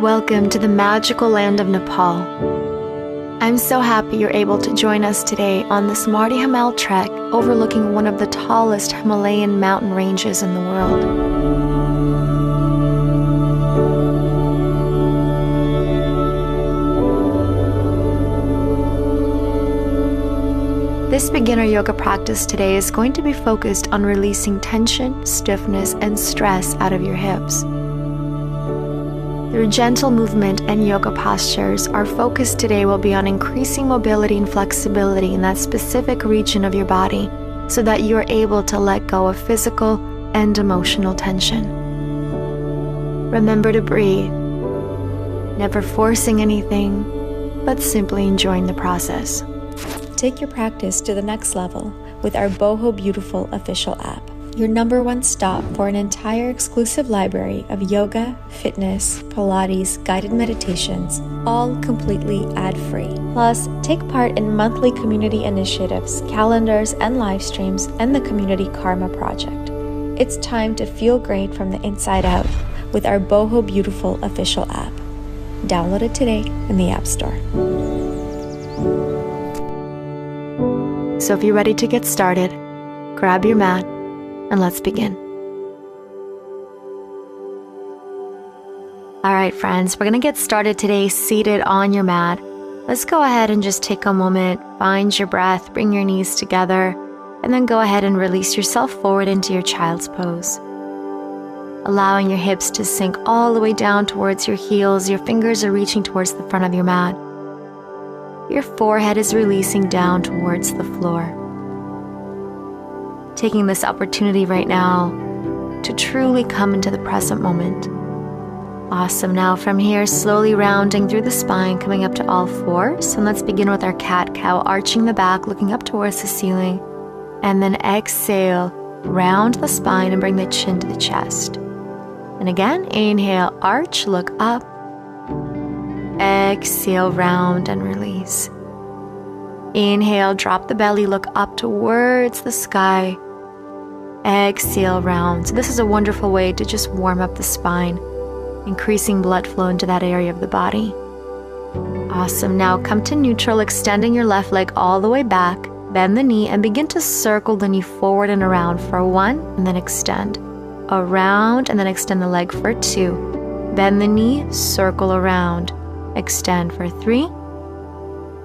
Welcome to the magical land of Nepal. I'm so happy you're able to join us today on this Mardi Himal trek overlooking one of the tallest Himalayan mountain ranges in the world. This beginner yoga practice today is going to be focused on releasing tension, stiffness, and stress out of your hips. Through gentle movement and yoga postures, our focus today will be on increasing mobility and flexibility in that specific region of your body so that you are able to let go of physical and emotional tension. Remember to breathe, never forcing anything, but simply enjoying the process. Take your practice to the next level with our Boho Beautiful official app, your #1 stop for an entire exclusive library of yoga, fitness, Pilates, guided meditations, all completely ad-free. Plus, take part in monthly community initiatives, calendars, and live streams, and the Community Karma Project. It's time to feel great from the inside out with our Boho Beautiful official app. Download it today in the App Store. So if you're ready to get started, grab your mat and let's begin. All right, friends, we're going to get started today seated on your mat. Let's go ahead and just take a moment, find your breath, bring your knees together, and then go ahead and release yourself forward into your child's pose. Allowing your hips to sink all the way down towards your heels, your fingers are reaching towards the front of your mat. Your forehead is releasing down towards the floor. Taking this opportunity right now to truly come into the present moment. Awesome. Now from here, slowly rounding through the spine, coming up to all fours. And let's begin with our cat-cow, arching the back, looking up towards the ceiling. And then exhale, round the spine and bring the chin to the chest. And again, inhale, arch, look up. Exhale, round and release. Inhale, drop the belly, look up towards the sky. Exhale, round. So this is a wonderful way to just warm up the spine, increasing blood flow into that area of the body. Awesome. Now come to neutral, extending your left leg all the way back. Bend the knee and begin to circle the knee forward and around for 1, and then extend. Around, and then extend the leg for 2. Bend the knee, circle around. Extend for 3.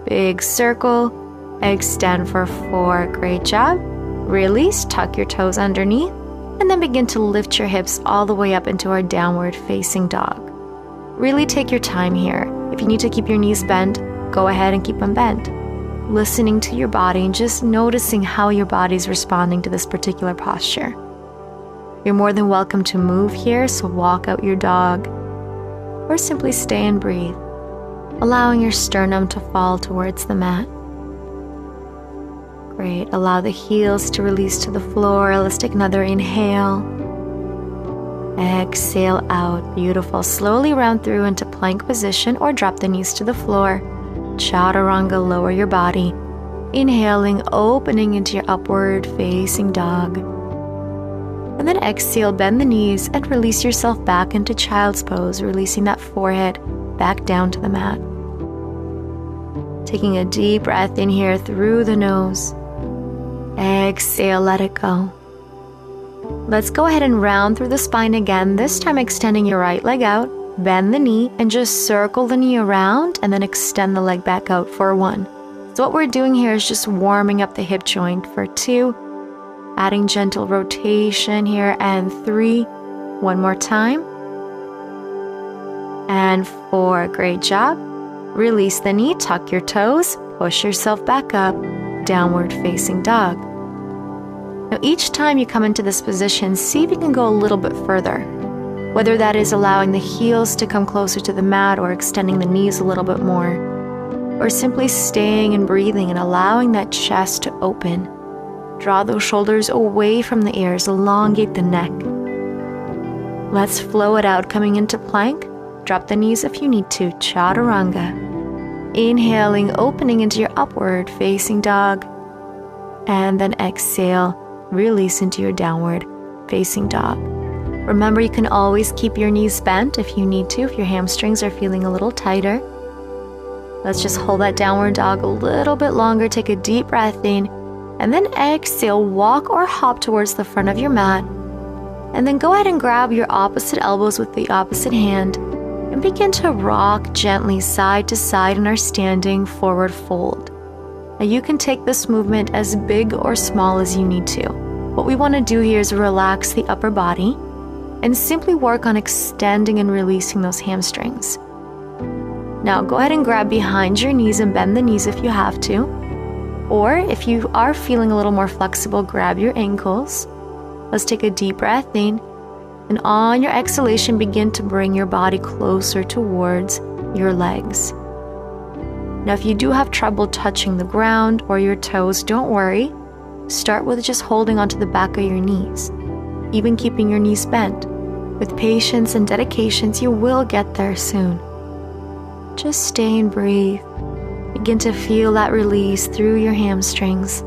Big circle. Extend for 4. Great job. Release, tuck your toes underneath, and then begin to lift your hips all the way up into our downward facing dog. Really take your time here. If you need to keep your knees bent, go ahead and keep them bent. Listening to your body and just noticing how your body's responding to this particular posture. You're more than welcome to move here, so walk out your dog, or simply stay and breathe, allowing your sternum to fall towards the mat. Great. Allow the heels to release to the floor. Let's take another inhale. Exhale out. Beautiful. Slowly round through into plank position or drop the knees to the floor. Chaturanga, lower your body. Inhaling, opening into your upward facing dog. And then exhale, bend the knees and release yourself back into child's pose, releasing that forehead back down to the mat. Taking a deep breath in here through the nose. Exhale, let it go. Let's go ahead and round through the spine again, this time extending your right leg out. Bend the knee and just circle the knee around and then extend the leg back out for 1. So what we're doing here is just warming up the hip joint for 2. Adding gentle rotation here, and 3. One more time. And 4. Great job. Release the knee, tuck your toes, push yourself back up, downward facing dog. Now each time you come into this position, see if you can go a little bit further. Whether that is allowing the heels to come closer to the mat or extending the knees a little bit more, or simply staying and breathing and allowing that chest to open. Draw those shoulders away from the ears, elongate the neck. Let's flow it out, coming into plank. Drop the knees if you need to, chaturanga. Inhaling, opening into your upward facing dog. And then exhale, release into your downward facing dog. Remember, you can always keep your knees bent if you need to, if your hamstrings are feeling a little tighter. Let's just hold that downward dog a little bit longer. Take a deep breath in, and then exhale, walk or hop towards the front of your mat. And then go ahead and grab your opposite elbows with the opposite hand and begin to rock gently side to side in our standing forward fold. Now you can take this movement as big or small as you need to. What we want to do here is relax the upper body and simply work on extending and releasing those hamstrings. Now go ahead and grab behind your knees and bend the knees if you have to. Or if you are feeling a little more flexible, grab your ankles. Let's take a deep breath in, and on your exhalation, begin to bring your body closer towards your legs. Now, if you do have trouble touching the ground or your toes, don't worry. Start with just holding onto the back of your knees, even keeping your knees bent. With patience and dedications, you will get there soon. Just stay and breathe. Begin to feel that release through your hamstrings.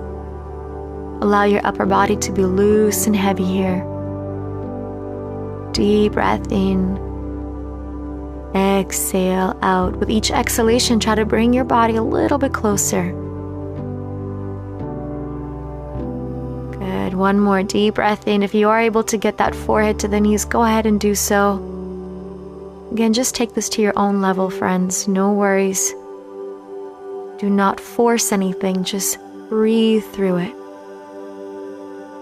Allow your upper body to be loose and heavy here. Deep breath in. Exhale out. With each exhalation, try to bring your body a little bit closer. Good. One more deep breath in. If you are able to get that forehead to the knees, go ahead and do so. Again, just take this to your own level, friends. No worries. Do not force anything. Just breathe through it.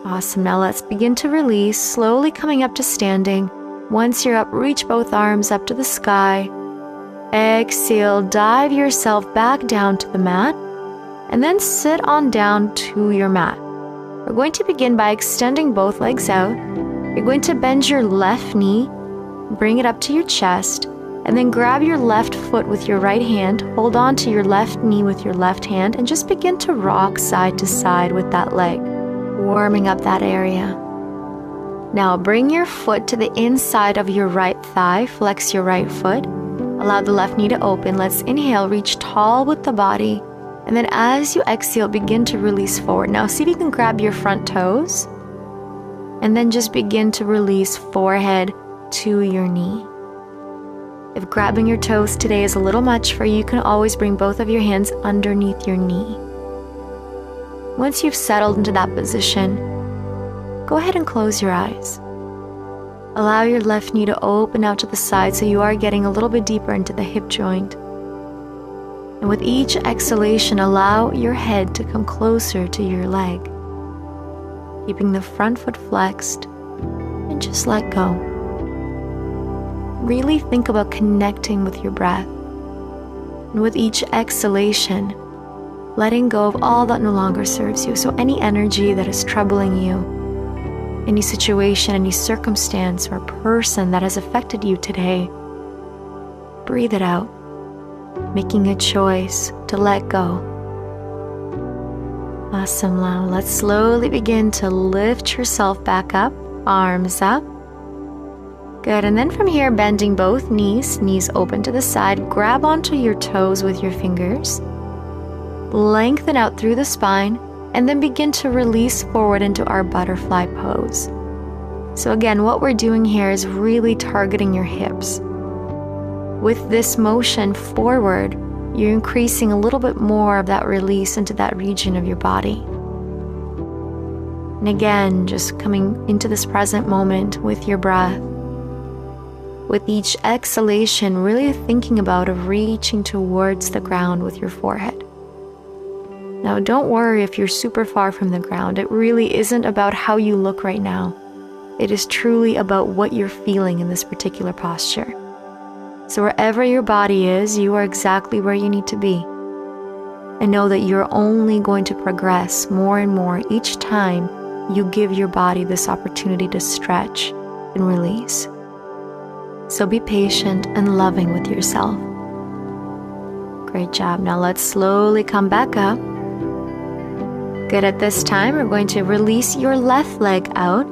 Awesome. Now let's begin to release, slowly coming up to standing. Once you're up, reach both arms up to the sky. Exhale, dive yourself back down to the mat, and then sit on down to your mat. We're going to begin by extending both legs out. You're going to bend your left knee, bring it up to your chest, and then grab your left foot with your right hand, hold on to your left knee with your left hand, and just begin to rock side to side with that leg, warming up that area. Now bring your foot to the inside of your right thigh, flex your right foot, allow the left knee to open. Let's inhale, reach tall with the body, and then as you exhale, begin to release forward. Now see if you can grab your front toes, and then just begin to release forehead to your knee. If grabbing your toes today is a little much for you, you can always bring both of your hands underneath your knee. Once you've settled into that position, go ahead and close your eyes. Allow your left knee to open out to the side so you are getting a little bit deeper into the hip joint. And with each exhalation, allow your head to come closer to your leg, keeping the front foot flexed, and just let go. Really think about connecting with your breath. And with each exhalation, letting go of all that no longer serves you. So any energy that is troubling you, any situation, any circumstance or person that has affected you today, breathe it out, making a choice to let go. Awesome. Now let's slowly begin to lift yourself back up, arms up. Good. And then from here, bending both knees, knees open to the side, grab onto your toes with your fingers, lengthen out through the spine, and then begin to release forward into our butterfly pose. So again, what we're doing here is really targeting your hips. With this motion forward, you're increasing a little bit more of that release into that region of your body. And again, just coming into this present moment with your breath. With each exhalation, really thinking about reaching towards the ground with your forehead. Now, don't worry if you're super far from the ground. It really isn't about how you look right now. It is truly about what you're feeling in this particular posture. So wherever your body is, you are exactly where you need to be. And know that you're only going to progress more and more each time you give your body this opportunity to stretch and release. So be patient and loving with yourself. Great job. Now let's slowly come back up. Good. At this time, we're going to release your left leg out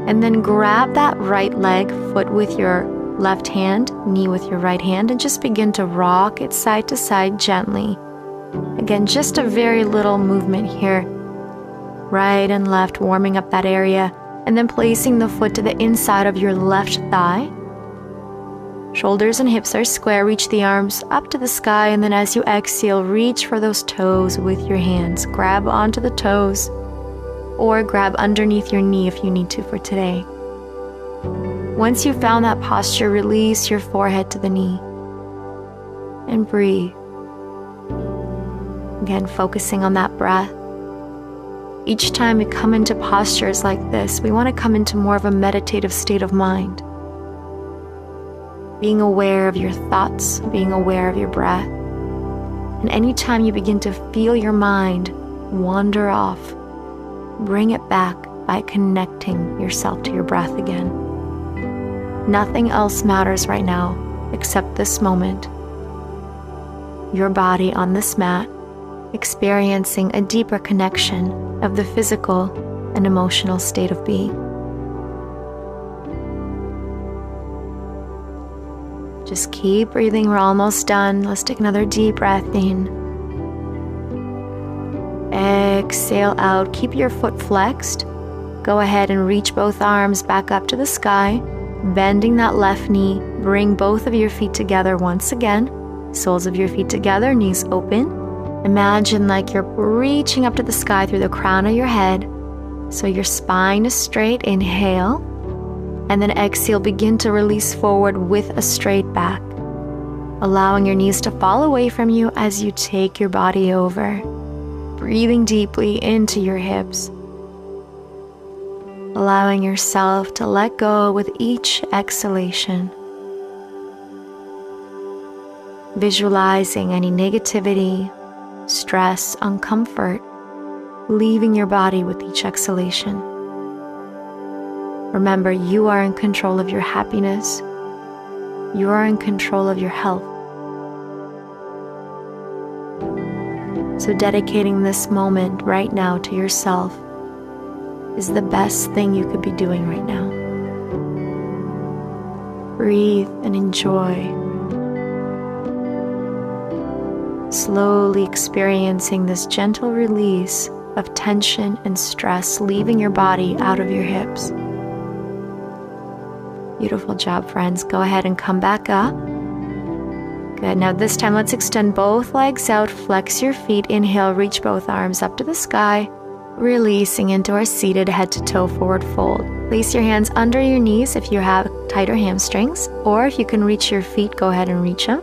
and then grab that right leg, foot with your left hand, knee with your right hand, and just begin to rock it side to side gently. Again, just a very little movement here. Right and left, warming up that area. And then placing the foot to the inside of your left thigh. Shoulders and hips are square. Reach the arms up to the sky, and then as you exhale, reach for those toes with your hands. Grab onto the toes or grab underneath your knee if you need to for today. Once you've found that posture, release your forehead to the knee and breathe. Again, focusing on that breath. Each time we come into postures like this, we want to come into more of a meditative state of mind. Being aware of your thoughts, being aware of your breath. And anytime you begin to feel your mind wander off, bring it back by connecting yourself to your breath again. Nothing else matters right now except this moment. Your body on this mat, experiencing a deeper connection of the physical and emotional state of being. Just keep breathing. We're almost done. Let's take another deep breath in. Exhale out. Keep your foot flexed. Go ahead and reach both arms back up to the sky, bending that left knee. Bring both of your feet together once again. Soles of your feet together, knees open. Imagine like you're reaching up to the sky through the crown of your head. So your spine is straight. Inhale. And then exhale, begin to release forward with a straight back. Allowing your knees to fall away from you as you take your body over. Breathing deeply into your hips. Allowing yourself to let go with each exhalation. Visualizing any negativity, stress, uncomfort, leaving your body with each exhalation. Remember, you are in control of your happiness. You are in control of your health. So dedicating this moment right now to yourself is the best thing you could be doing right now. Breathe and enjoy. Slowly experiencing this gentle release of tension and stress, leaving your body out of your hips. Beautiful job, friends. Go ahead and come back up. Good. Now this time, let's extend both legs out. Flex your feet. Inhale, reach both arms up to the sky. Releasing into our seated head to toe forward fold. Place your hands under your knees if you have tighter hamstrings, or if you can reach your feet, go ahead and reach them.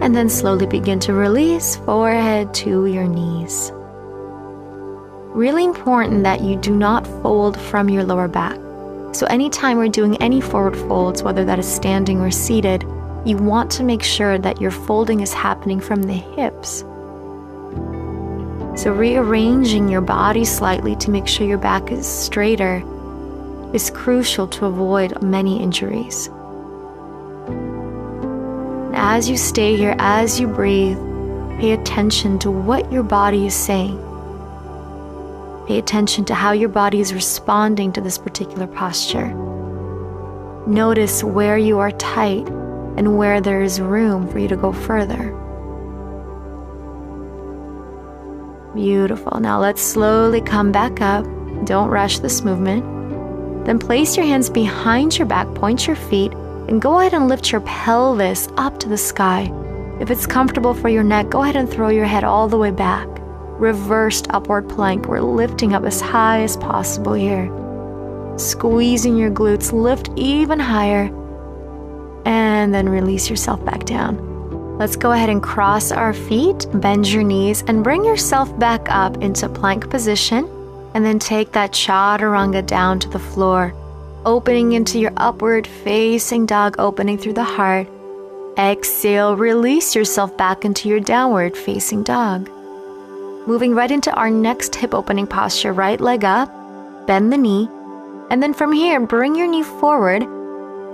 And then slowly begin to release forehead to your knees. Really important that you do not fold from your lower back. So anytime we're doing any forward folds, whether that is standing or seated, you want to make sure that your folding is happening from the hips. So rearranging your body slightly to make sure your back is straighter is crucial to avoid many injuries. And as you stay here, as you breathe, pay attention to what your body is saying. Pay attention to how your body is responding to this particular posture. Notice where you are tight and where there is room for you to go further. Beautiful. Now let's slowly come back up. Don't rush this movement. Then place your hands behind your back, point your feet, and go ahead and lift your pelvis up to the sky. If it's comfortable for your neck, go ahead and throw your head all the way back. Reversed upward plank. We're lifting up as high as possible here. Squeezing your glutes, lift even higher, and then release yourself back down. Let's go ahead and cross our feet, bend your knees, and bring yourself back up into plank position, and then take that chaturanga down to the floor, opening into your upward facing dog, opening through the heart. Exhale, release yourself back into your downward facing dog. Moving right into our next hip opening posture, right leg up, bend the knee, and then from here, bring your knee forward,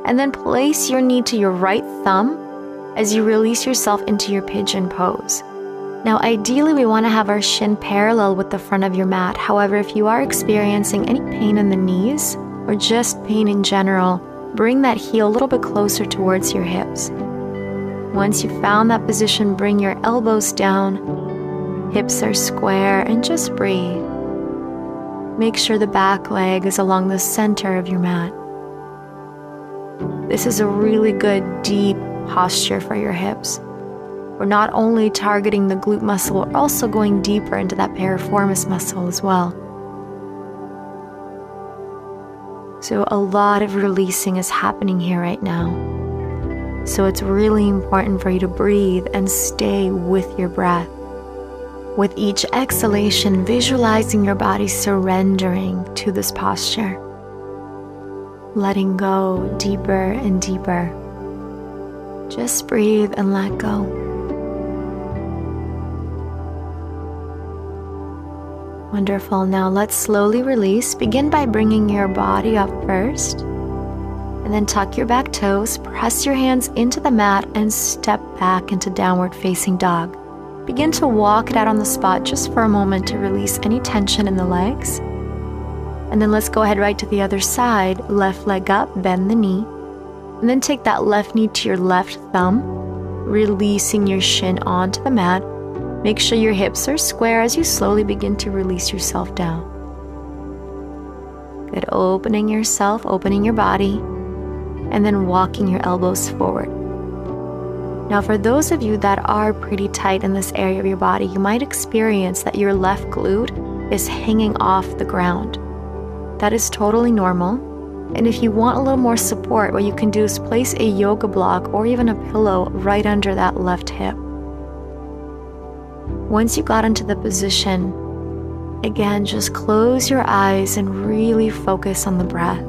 and then place your knee to your right thumb as you release yourself into your pigeon pose. Now, ideally, we want to have our shin parallel with the front of your mat. However, if you are experiencing any pain in the knees, or just pain in general, bring that heel a little bit closer towards your hips. Once you've found that position, bring your elbows down. Hips are square, and just breathe. Make sure the back leg is along the center of your mat. This is a really good deep posture for your hips. We're not only targeting the glute muscle, we're also going deeper into that piriformis muscle as well. So a lot of releasing is happening here right now. So it's really important for you to breathe and stay with your breath. With each exhalation, visualizing your body surrendering to this posture. Letting go deeper and deeper. Just breathe and let go. Wonderful. Now let's slowly release. Begin by bringing your body up first. And then tuck your back toes, press your hands into the mat, and step back into downward facing dog. Begin to walk it out on the spot just for a moment to release any tension in the legs. And then let's go ahead right to the other side. Left leg up, bend the knee. And then take that left knee to your left thumb, releasing your shin onto the mat. Make sure your hips are square as you slowly begin to release yourself down. Good, opening yourself, opening your body, and then walking your elbows forward. Now for those of you that are pretty tight in this area of your body, you might experience that your left glute is hanging off the ground. That is totally normal. And if you want a little more support, what you can do is place a yoga block or even a pillow right under that left hip. Once you got into the position, again, just close your eyes and really focus on the breath.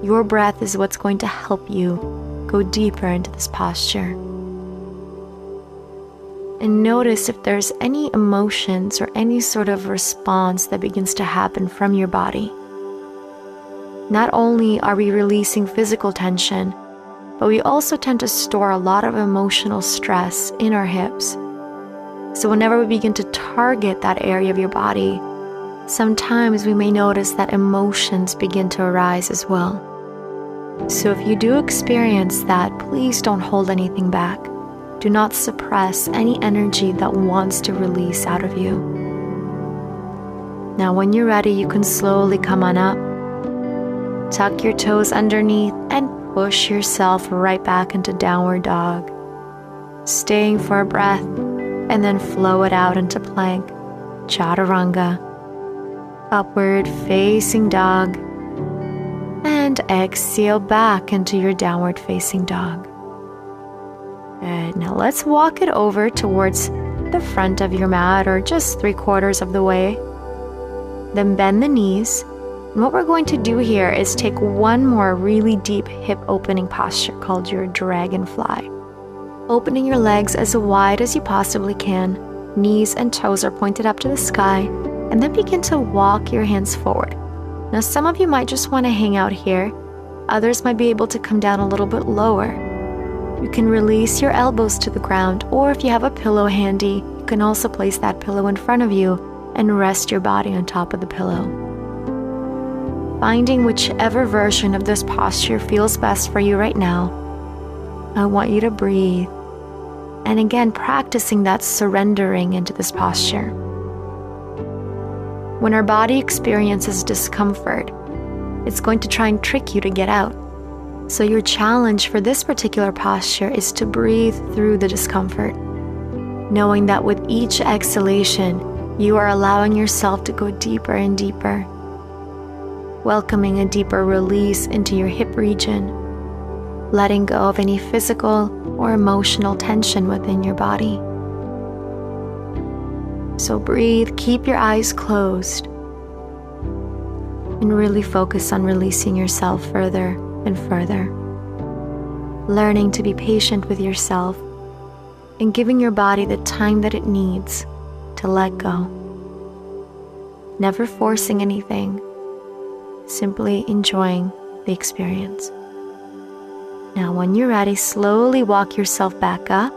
Your breath is what's going to help you go deeper into this posture. And notice if there's any emotions or any sort of response that begins to happen from your body. Not only are we releasing physical tension, but we also tend to store a lot of emotional stress in our hips. So whenever we begin to target that area of your body, sometimes we may notice that emotions begin to arise as well. So if you do experience that, please don't hold anything back. Do not suppress any energy that wants to release out of you. Now when you're ready, you can slowly come on up. Tuck your toes underneath and push yourself right back into downward dog. Staying for a breath and then flow it out into plank, chaturanga, upward facing dog, and exhale back into your downward facing dog. Good. Now let's walk it over towards the front of your mat or just 3/4 of the way. Then bend the knees. And what we're going to do here is take one more really deep hip opening posture called your dragonfly. Opening your legs as wide as you possibly can. Knees and toes are pointed up to the sky. And then begin to walk your hands forward. Now some of you might just want to hang out here. Others might be able to come down a little bit lower. You can release your elbows to the ground, or if you have a pillow handy, you can also place that pillow in front of you and rest your body on top of the pillow. Finding whichever version of this posture feels best for you right now, I want you to breathe. And again, practicing that surrendering into this posture. When our body experiences discomfort, it's going to try and trick you to get out. So your challenge for this particular posture is to breathe through the discomfort, knowing that with each exhalation, you are allowing yourself to go deeper and deeper, welcoming a deeper release into your hip region, letting go of any physical or emotional tension within your body. So breathe, keep your eyes closed, and really focus on releasing yourself further and further. Learning to be patient with yourself and giving your body the time that it needs to let go. Never forcing anything, simply enjoying the experience. Now when you're ready, slowly walk yourself back up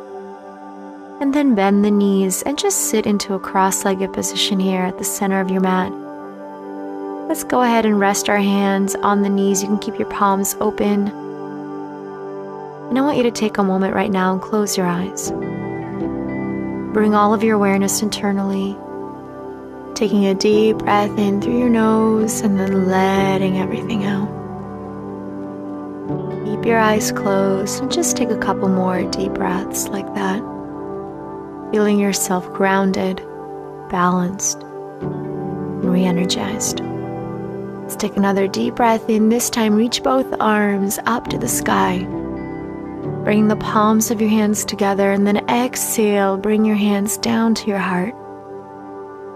and then bend the knees and just sit into a cross-legged position here at the center of your mat. Let's go ahead and rest our hands on the knees. You can keep your palms open. And I want you to take a moment right now and close your eyes. Bring all of your awareness internally. Taking a deep breath in through your nose and then letting everything out. Keep your eyes closed and just take a couple more deep breaths like that. Feeling yourself grounded, balanced, and re-energized. Let's take another deep breath in. This time, reach both arms up to the sky. Bring the palms of your hands together and then exhale. Bring your hands down to your heart.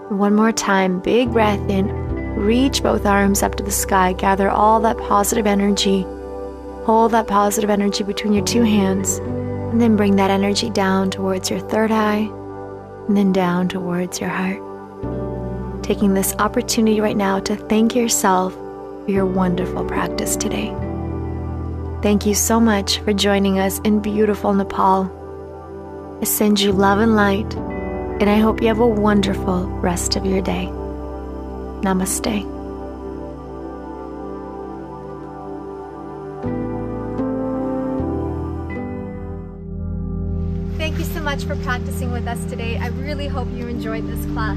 One more time, big breath in. Reach both arms up to the sky. Gather all that positive energy. Hold that positive energy between your two hands. And then bring that energy down towards your third eye. And then down towards your heart. Taking this opportunity right now to thank yourself for your wonderful practice today. Thank you so much for joining us in beautiful Nepal. I send you love and light, and I hope you have a wonderful rest of your day. Namaste. Thank you so much for practicing with us today. I really hope you enjoyed this class.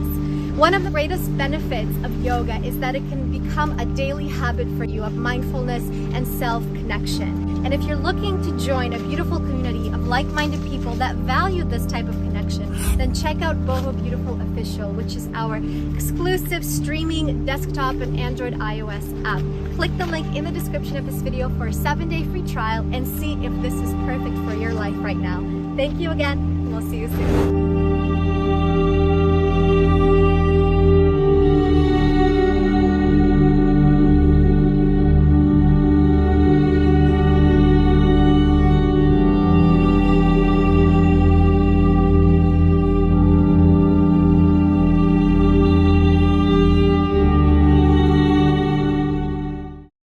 One of the greatest benefits of yoga is that it can become a daily habit for you of mindfulness and self-connection. And if you're looking to join a beautiful community of like-minded people that value this type of connection, then check out Boho Beautiful Official, which is our exclusive streaming desktop and Android iOS app. Click the link in the description of this video for a 7-day free trial and see if this is perfect for your life right now. Thank you again, and we'll see you soon.